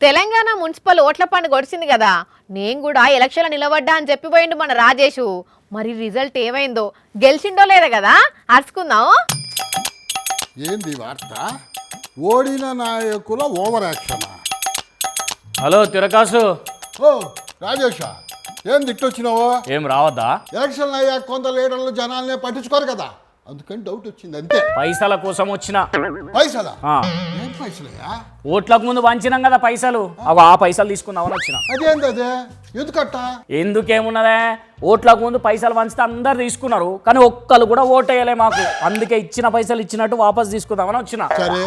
Telangana municipal ఓట్ల పండుగ వచ్చింది కదా, నేను కూడా ఎలక్షన్లో నిలబడ్డా అని చెప్పిపోయిండు మన రాజేషు. మరి రిజల్ట్ ఏమైందో, గెలిచిండో లేదా కదా అరుచుకుందాం. ఏంది వార్త? ఓడిన నాయకుల ఓవర్ యాక్షన్. హలో తిరకాసు. ఓ రాజేష, ఏం దిట్టొచ్చినావో? ఏం రావద్దా? ఎలక్షన్ అయ్యాక కొంత లీడర్లు జనాలనే పట్టించుకోరు కదా, అందుకని డౌట్ వచ్చింది అంతే. పైసల కోసం వచ్చిన. పైసలా? ఆ, ఏం పైసలయ్యా? ఓట్లకు ముందు వంచినాం కదా పైసలు, అవి ఆ పైసలు తీసుకుందామని వచ్చిన. అదేంది అదే? ఎందుకట్ట? ఎందుకేమున్నదే, ఓట్లకు ముందు పైసలు వంచితే అందరు తీసుకున్నారు, కానీ ఒక్కరు కూడా ఓటేయలే మాకు. అందుకే ఇచ్చిన పైసలు ఇచ్చినట్టు వాపస్ తీసుకుందామని వచ్చిన. సరే,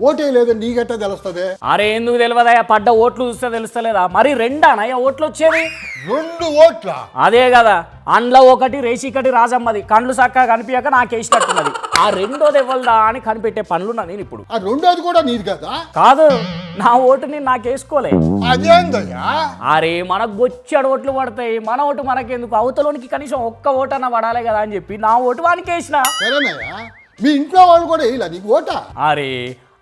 ఓటే లేదు నీకెట్టా తెలుస్తుంది? అరే ఎందుకు తెలియదయ్యా, పడ్డ ఓట్లు చూస్తే తెలుస్తలేదా? మరి రెండానయ్యా ఓట్లు వచ్చేది? 2 ఓట్ల? అదే కదా, అండ్లో ఒకటి రేసికటి రాజమ్మది, కండ్లు చక్కగా కనిపించక నాకేసినట్టున్నది. ఆ రెండోది ఇవ్వదా అని కనిపెట్టే పనులున్నా నేను ఇప్పుడు. ఆ రెండోది కూడా నీది కదా? కాదు, నా ఓటుని నాకేసుకోలే. అదేందయ్యా? అరే మనకు బొచ్చాడు ఓట్లు పడతాయి, మన ఓటు మనకెందుకు, అవతలోనికి కనీసం ఒక్క ఓటు అన్న పడాలి కదా అని చెప్పి నా ఓటు వానికి వేసిన. సరేనయ్యా, మీ ఇంట్లో వాళ్ళు కూడా వేయలే నీకు ఓటా? అరే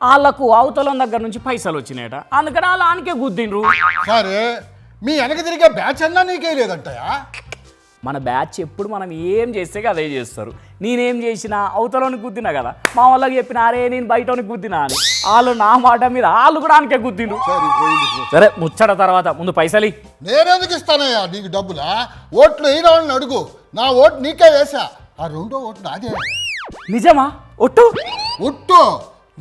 వాళ్ళకు అవతలం దగ్గర నుంచి పైసలు వచ్చినాయట, అందుకని వాళ్ళు ఆనికే గుద్దిండ్రు. సరే, మీ వెనక తిరిగే బ్యాచ్ అన్నా నీకే లేదంటయా? మన బ్యాచ్ ఎప్పుడు మనం ఏం చేస్తే అదే చేస్తారు. నేనేం చేసినా అవతలోనికి గుద్దినా కదా, మా వాళ్ళకి చెప్పిన అరే నేను బయటోనికి గుద్దినా అని, వాళ్ళు నా మాట మీద వాళ్ళు కూడా ఆనికే గుద్దిండ్రు. సరే ముచ్చట తర్వాత, ముందు పైసలు. నేనెందుకు ఇస్తానయ్యా నీకు డబ్బులా? ఓట్లు వేయని వాళ్ళని అడుగు, నా ఓటు నీకే వేసా. ఆ రెండో ఓటు నాదే. నిజమా? ఒట్టు ఒట్టు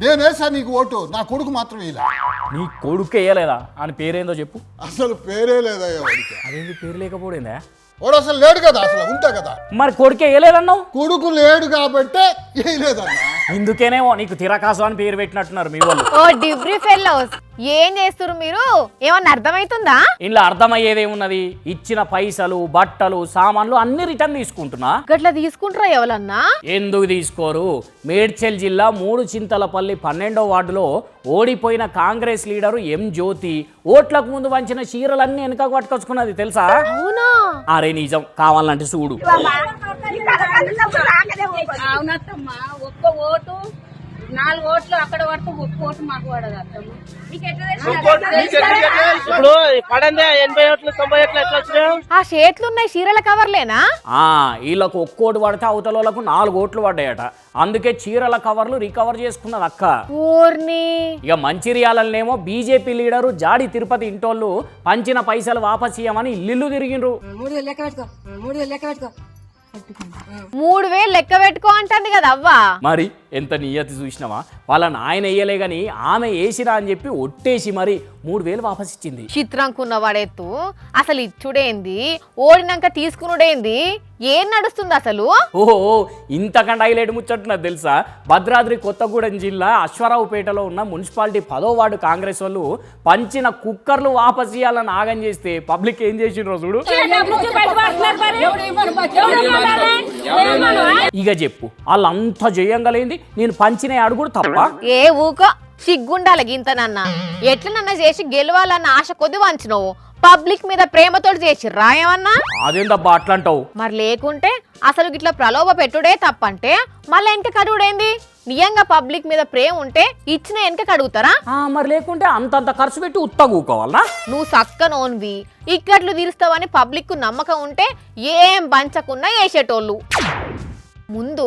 నేను వేసా నీకు ఓటు, నా కొడుకు మాత్రం వేయలే. నీ కొడుకు వేయలేదా? అని పేరేందో చెప్పు. అసలు పేరే లేదయ్యా వాడికి. అదేంటి పేరు లేకపోయిందా? వాడు అసలు లేడు కదా, అసలు ఉంటా కదా. మరి కొడుకే వేయలేదన్నావు? కొడుకు లేడు కాబట్టే వేయలేదన్నా. ఇందుకేనేమో నీకు తిరకాసు అని పేరు పెట్టినట్టున్నారు మీ వాళ్ళు. ఓ డిబ్రీ ఫెల్లోస్, ఏం చేస్తున్నారు మీరు? ఏమన్నా అర్థమైతుందా? ఇంట్లో అర్థమయ్యేదేమున్నది, ఇచ్చిన పైసలు బట్టలు సామాన్లు అన్ని రిటర్న్ తీసుకుంటున్నా. గట్లా తీసుకుంటారా ఎవరన్నా? ఎందుకు తీసుకోరు? మేడ్చల్ జిల్లా 3 చింతలపల్లి 12వ వార్డులో ఓడిపోయిన కాంగ్రెస్ లీడరు ఎం జ్యోతి ఓట్లకు ముందు వంచిన చీరలన్నీ వెనక పట్టుకొచ్చుకున్నది తెలుసా? అవునా? అరే నిజం, కావాలంటే చూడు. అవునత్తమ్మా, ఒక్క ఓటు 4 ఓట్లు అక్కడ పడితే ఒక్క ఓటు మాకు పడదు అత్తమ్మ. ఇప్పుడు పడందే 80 ఓట్లు 90 ఓట్లు ఎట్లా వచ్చినాయి? ఆ చేతులు ఉన్నాయి చీరల కవర్లేనా? వీళ్ళకు ఒక్కోటి పడితే అవతల వాళ్ళకు 4 ఓట్లు పడ్డాయట, అందుకే చీరల కవర్లు రికవర్ చేసుకున్నది అక్క. ఓర్ని. ఇక మంచిర్యాలనేమో బీజేపీ లీడరు జాడి తిరుపతి ఇంటోళ్ళు పంచిన పైసలు వాపస్ ఇయ్యమని ఇల్లు తిరిగిండ్రు. 3000 లెక్క పెట్టుకో అంటుంది కదా అవ్వా. మరి ఎంత నియతి చూసినావా? వాళ్ళ నాయన వేయలే గాని ఆమె వేసిరా అని చెప్పి ఒట్టేసి మరి 3000 వాపస్ ఇచ్చింది. చిత్రంకున్న వాడెత్తు అసలు ఇచ్చుడేంది, ఓడినాక తీసుకునుడేంది, ఏం నడుస్తుంది అసలు? ఓహో, ఇంతకంటే హైలైట్ ముచ్చట్టున్నది తెలుసా? భద్రాద్రి కొత్తగూడెం జిల్లా అశ్వరావుపేటలో ఉన్న మున్సిపాలిటీ 10వ వార్డు కాంగ్రెస్ వాళ్ళు పంచిన కుక్కర్లు వాపస్ ఇవ్వాలని ఆగం చేస్తే పబ్లిక్ ఏం చేసిండ్రో చూడు. ఇక చెప్పు, వాళ్ళంతా జయంగలేంది, నేను పంచిన అడుగుడు తప్ప? ఏ ఊకో, సిగ్గుండాలి గింతనన్న. ఎట్లనన్నా చేసి గెలవాలన్న ఆశ కొద్ది వంచినవు, పబ్లిక్ మీద ప్రేమతో చేసి రాయమన్నా. అదేందబ్బా అట్లంటావు? మరి లేకుంటే అసలు గిట్లా ప్రలోభ పెట్టుడే తప్పంటే మళ్ళీ వెనక కడుగుడేంది? నిజంగా పబ్లిక్ మీద ప్రేమ ఉంటే ఇచ్చిన వెనక కడుగుతారా? మరి లేకుంటే అంతంత ఖర్చు పెట్టి ఉత్తగూకోవాలనా? నువ్వు సక్కనోన్వి, ఇక్కట్లు తీరుస్తావని పబ్లిక్ కు నమ్మకం ఉంటే ఏం పంచకున్నా వేసేటోళ్ళు. ముందు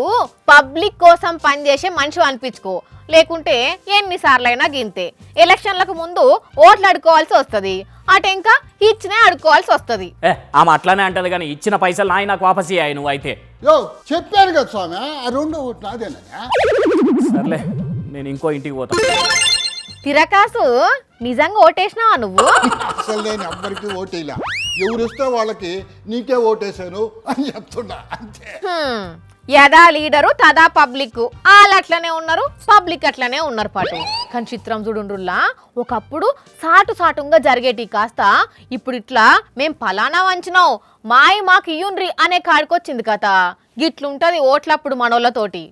పబ్లిక్ కోసం పనిచేసే మనిషి అనిపించుకో, లేకుంటే ఎన్నిసార్లైనా గింతే. ఎలక్షన్లకు ముందు ఓట్లు అడుకోవాల్సి వస్తుంది, అటెంకా ఇచ్చినే అడుకోవాల్సి వస్తుంది. ఆమె అట్లానే అంటది కానీ ఇచ్చిన పైసలు నాకు వాపస్ ఇయ్యాయి నువ్వు అయితే. యో చెప్పాను కదా స్వామి, ఆ రెండో ఓటు నాదేనా? సర్లే, నేను ఇంకో ఇంటికి పోతా. తిరకాసు, నిజంగా ఓటేసినావా నువ్వు? అసలు నేను ఎవ్వరికి ఓటేలా, ఎవరు ఇస్తే వాళ్ళకి నీకే ఓటేశాను అని చెప్తున్నా అంతే. యదా లీడరు తదా పబ్లిక్, వాళ్ళు అట్లనే ఉన్నారు, పబ్లిక్ అట్లనే ఉన్నారు పాటు. కానీ చిత్రం చూడుండ్రుల్లా, ఒకప్పుడు సాటుగా జరిగేటి కాస్త ఇప్పుడు ఇట్లా మేం పలానా వంచినాం మాకు ఇయ్యుండ్రి అనే కాడికొచ్చింది కథ. గిట్లుంటది ఓట్లప్పుడు మనోళ్ళతోటి.